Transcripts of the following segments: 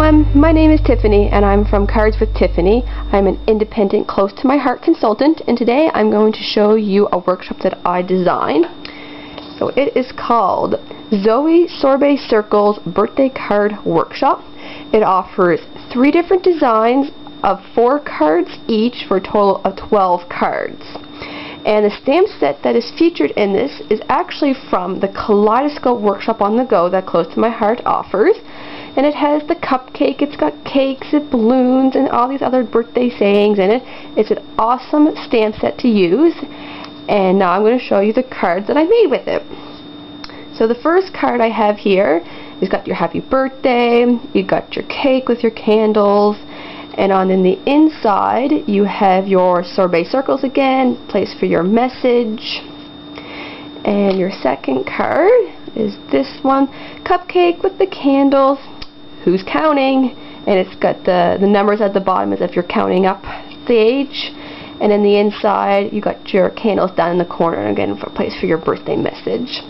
everyone, my name is Tiffany and I'm from Cards with Tiffany. I'm an independent, close to my heart consultant, and today I'm going to show you a workshop that I designed. So it is called Zoe Sorbet Circles Birthday Card Workshop. It offers 3 different designs of 4 cards each for a total of 12 cards. And the stamp set that is featured in this is actually from the Kaleidoscope workshop on the go that Close to My Heart offers. And it has the cupcake, it's got cakes and balloons and all these other birthday sayings in it. It's an awesome stamp set to use. And now I'm going to show you the cards that I made with it. So the first card I have here is got your happy birthday, you got your cake with your candles, and on in the inside you have your sorbet circles again, place for your message. And your second card is this one, cupcake with the candles, who's counting, and it's got the numbers at the bottom as if you're counting up the age. And in the inside you got your candles down in the corner, and again for a place for your birthday message.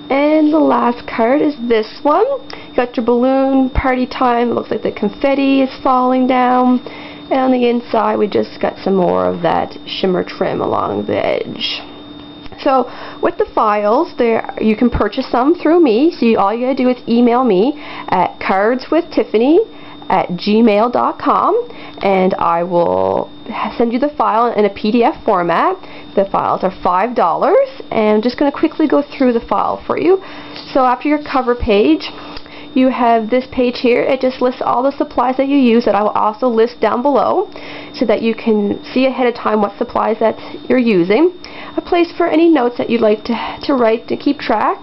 And the last card is this one. You got your balloon party time. It looks like the confetti is falling down. And on the inside we just got some more of that shimmer trim along the edge. So with the files, you can purchase some through me. So all you gotta do is email me at cardswithtiffany@gmail.com, and I will send you the file in a PDF format. The files are $5, and I'm just going to quickly go through the file for you. So after your cover page, you have this page here. It just lists all the supplies that you use that I will also list down below so that you can see ahead of time what supplies that you're using. A place for any notes that you'd like to write to keep track.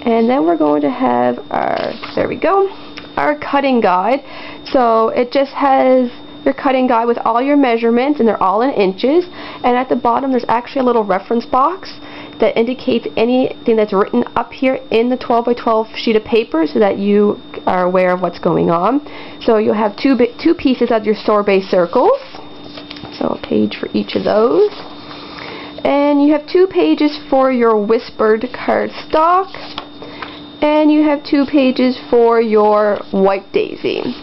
And then we're going to have our, there we go, our cutting guide. So it just has your cutting guide with all your measurements, and they're all in inches. And at the bottom there's actually a little reference box that indicates anything that's written up here in the 12 by 12 sheet of paper so that you are aware of what's going on. So you'll have two pieces of your sorbet circles, so a page for each of those. And you have 2 pages for your whispered cardstock, and you have 2 pages for your white daisy.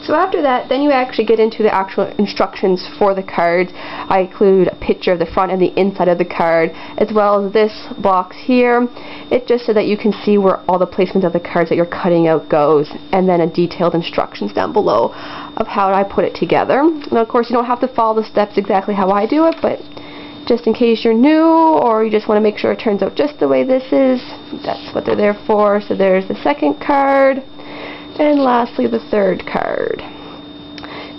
So after that, then you actually get into the actual instructions for the cards. I include a picture of the front and the inside of the card, as well as this box here. It's just so that you can see where all the placements of the cards that you're cutting out goes, and then a detailed instructions down below of how I put it together. Now of course you don't have to follow the steps exactly how I do it, but just in case you're new or you just want to make sure it turns out just the way this is, that's what they're there for. So there's the second card. And lastly, the third card.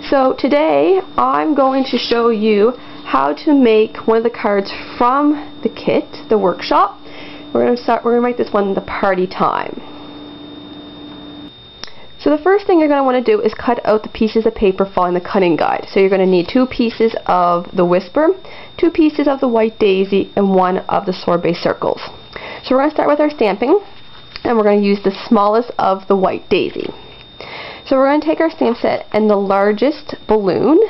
So today I'm going to show you how to make one of the cards from the kit, the workshop. We're going to write this one, the party time. So the first thing you're going to want to do is cut out the pieces of paper following the cutting guide. So you're going to need 2 pieces of the whisper, 2 pieces of the white daisy, and 1 of the sorbet circles. So we're going to start with our stamping, and we're going to use the smallest of the white daisy. So we're going to take our stamp set and the largest balloon,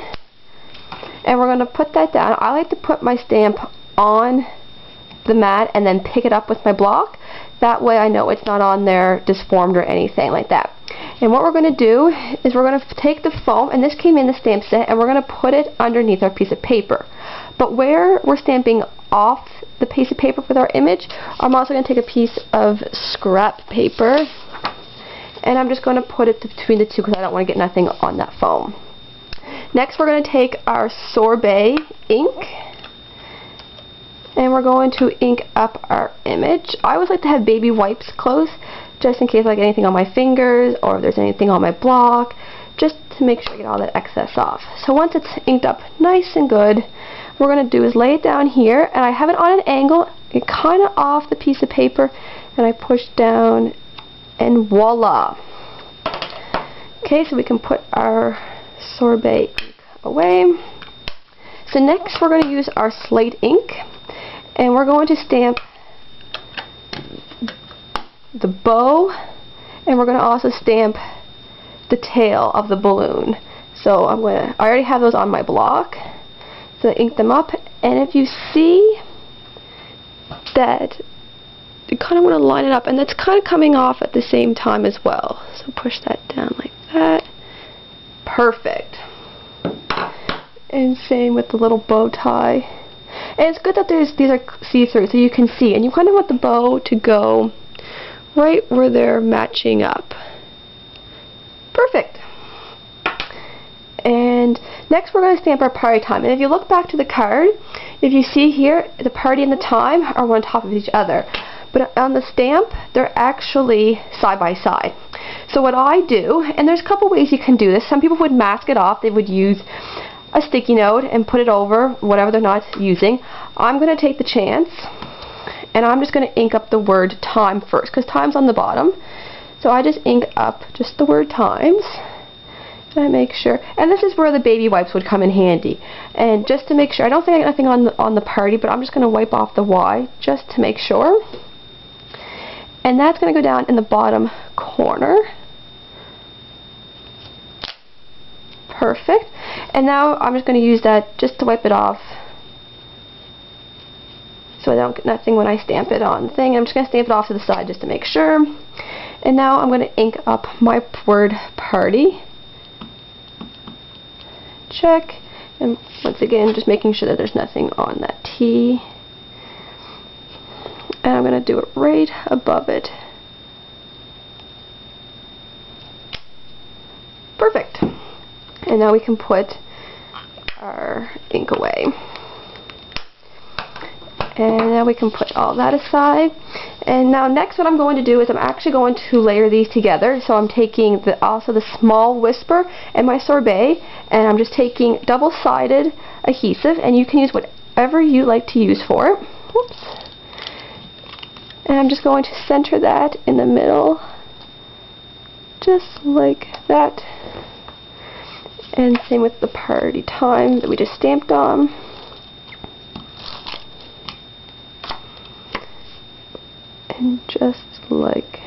and we're going to put that down. I like to put my stamp on the mat and then pick it up with my block. That way I know it's not on there disformed or anything like that. And what we're going to do is we're going to take the foam, and this came in the stamp set, and we're going to put it underneath our piece of paper. But where we're stamping off the piece of paper with our image, I'm also going to take a piece of scrap paper, and I'm just going to put it between the two because I don't want to get nothing on that foam. Next we're going to take our Sorbet ink, and we're going to ink up our image. I always like to have baby wipes close, just in case I get anything on my fingers or if there's anything on my block, just to make sure I get all that excess off. So once it's inked up nice and good, what we're going to do is lay it down here, and I have it on an angle, get kind of off the piece of paper, and I push down, and voila! Okay, so we can put our sorbet ink away. So next we're going to use our Slate Ink, and we're going to stamp the bow, and we're going to also stamp the tail of the balloon. So I already have those on my block. So ink them up, and if you see that you kind of want to line it up, and that's kind of coming off at the same time as well. So push that down like that. Perfect. And same with the little bow tie. And it's good that these are see-through so you can see, and you kind of want the bow to go right where they're matching up. Perfect. And next we're going to stamp our party time. And if you look back to the card, if you see here, the party and the time are on top of each other. But on the stamp, they're actually side by side. So what I do, and there's a couple ways you can do this. Some people would mask it off. They would use a sticky note and put it over whatever they're not using. I'm going to take the chance, and I'm just going to ink up the word time first, because time's on the bottom. So I just ink up just the word times. And I make sure, and this is where the baby wipes would come in handy. And just to make sure, I don't think I got nothing on the party, but I'm just going to wipe off the Y just to make sure. And that's going to go down in the bottom corner. Perfect. And now I'm just going to use that just to wipe it off, so I don't get nothing when I stamp it on the thing. I'm just going to stamp it off to the side just to make sure. And now I'm going to ink up my word party. Check. And once again, just making sure that there's nothing on that T. And I'm going to do it right above it. Perfect. And now we can put our ink away. And now we can put all that aside. And now next what I'm going to do is I'm actually going to layer these together. So I'm taking also the small whisper and my sorbet, and I'm just taking double-sided adhesive, and you can use whatever you like to use for it. Whoops. And I'm just going to center that in the middle, just like that. And same with the party time that we just stamped on. And just like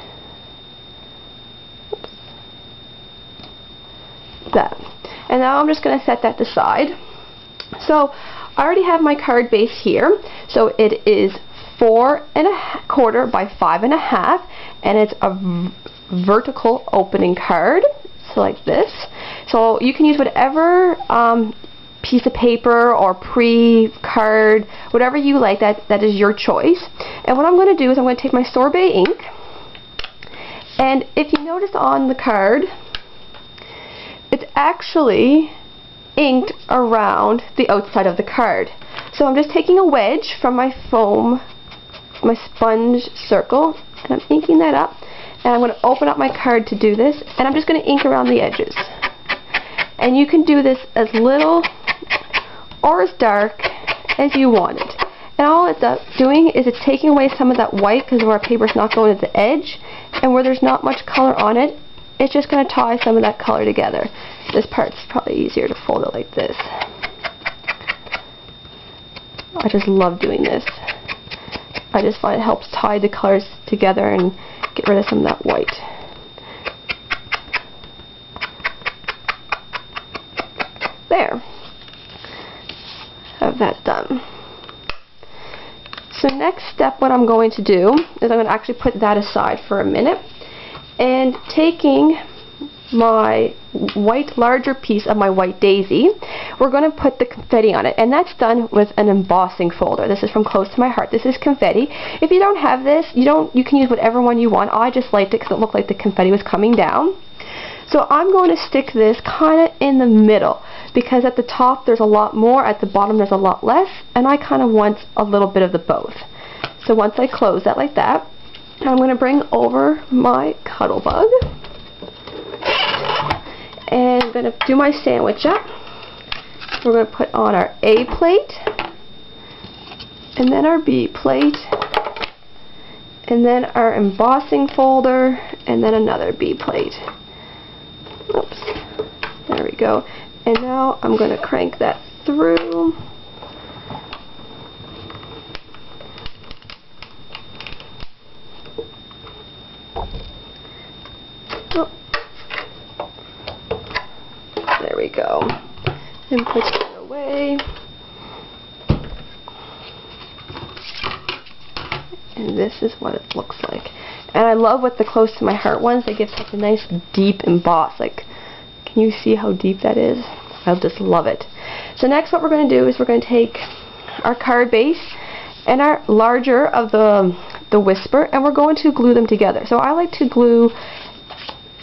that. And now I'm just going to set that aside. So I already have my card base here. So it is 4 1/4 by 5 1/2, and it's a vertical opening card. So like this. So you can use whatever piece of paper or pre-card, whatever you like, that is your choice. And what I'm going to do is I'm going to take my Sorbet ink, and if you notice on the card, it's actually inked around the outside of the card. So I'm just taking a wedge from my foam, my sponge circle, and I'm inking that up. And I'm going to open up my card to do this, and I'm just going to ink around the edges. And you can do this as little or as dark as you want it. And all it's doing is it's taking away some of that white, because our paper's not going to the edge, and where there's not much color on it, it's just going to tie some of that color together. This part's probably easier to fold it like this. I just love doing this. I just find it helps tie the colors together and get rid of some of that white. There. Have that done. So next step, what I'm going to do is I'm going to actually put that aside for a minute, and taking my white, larger piece of my white daisy, we're going to put the confetti on it, and that's done with an embossing folder. This is from Close to My Heart. This is confetti. If you don't have this, you can use whatever one you want. I just liked it because it looked like the confetti was coming down. So I'm going to stick this kind of in the middle, because at the top there's a lot more, at the bottom there's a lot less, and I kind of want a little bit of the both. So once I close that like that, I'm going to bring over my Cuddle Bug, and I'm going to do my sandwich up. We're going to put on our A plate, and then our B plate, and then our embossing folder, and then another B plate. Oops. There we go. And now I'm going to crank that through. Oh. There we go. And put it away. And this is what it looks like. And I love with the Close to My Heart ones, they give such a nice deep emboss, like Can you see how deep that is? I just love it. So next what we're going to do is we're going to take our card base and our larger of the whisper, and we're going to glue them together. So I like to glue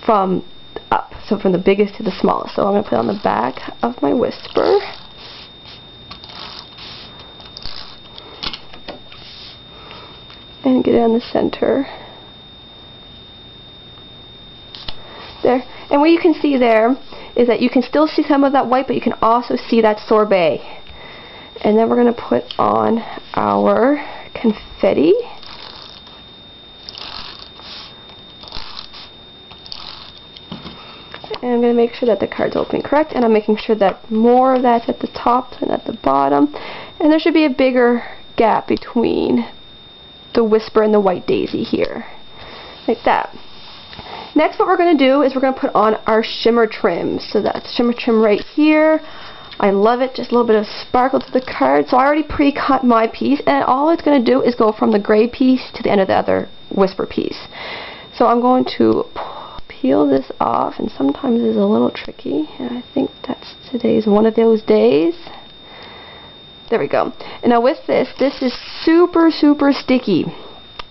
from up, so from the biggest to the smallest. So I'm going to put it on the back of my whisper. And get it on the center. There. And what you can see there is that you can still see some of that white, but you can also see that sorbet. And then we're going to put on our confetti. And I'm going to make sure that the card's opening correct, and I'm making sure that more of that's at the top than at the bottom. And there should be a bigger gap between the whisper and the white daisy here. Like that. Next what we're going to do is we're going to put on our shimmer trim. So that's shimmer trim right here. I love it, just a little bit of sparkle to the card. So I already pre-cut my piece, and all it's going to do is go from the gray piece to the end of the other whisper piece. So I'm going to peel this off, and sometimes it's a little tricky, and I think that's today's one of those days. There we go. And now with this is super, super sticky.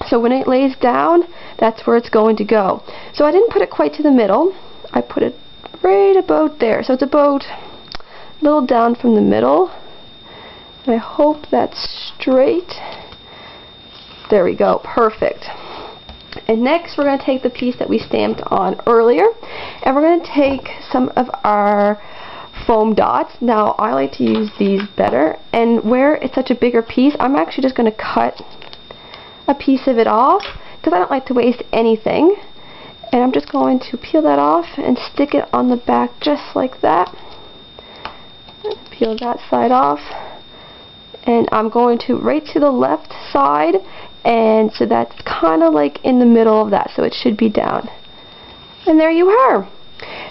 So when it lays down, that's where it's going to go. So I didn't put it quite to the middle. I put it right about there. So it's about a little down from the middle. And I hope that's straight. There we go. Perfect. And next we're going to take the piece that we stamped on earlier, and we're going to take some of our foam dots. Now I like to use these better, and where it's such a bigger piece, I'm actually just going to cut a piece of it off because I don't like to waste anything. And I'm just going to peel that off and stick it on the back just like that. Peel that side off, and I'm going to right to the left side, and so that's kind of like in the middle of that, so it should be down. And there you are.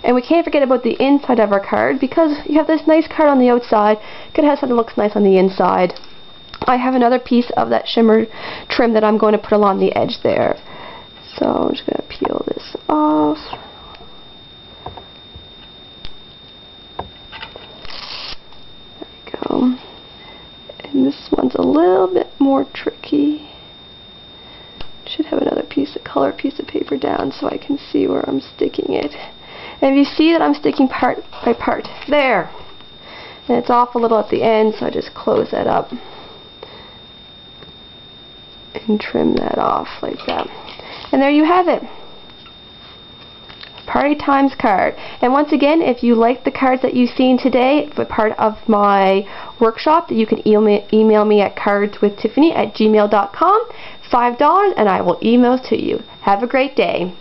And we can't forget about the inside of our card, because you have this nice card on the outside. You could have something that looks nice on the inside. I have another piece of that shimmer trim that I'm going to put along the edge there. So I'm just going to peel this off. There we go. And this one's a little bit more tricky. Should have another piece of color piece of paper down so I can see where I'm sticking it. And you see that I'm sticking part by part. There! And it's off a little at the end, so I just close that up and trim that off like that. And there you have it. Party Times card. And once again, if you like the cards that you've seen today for part of my workshop, you can email me at cardswithtiffany@gmail.com. $5 and I will email to you. Have a great day.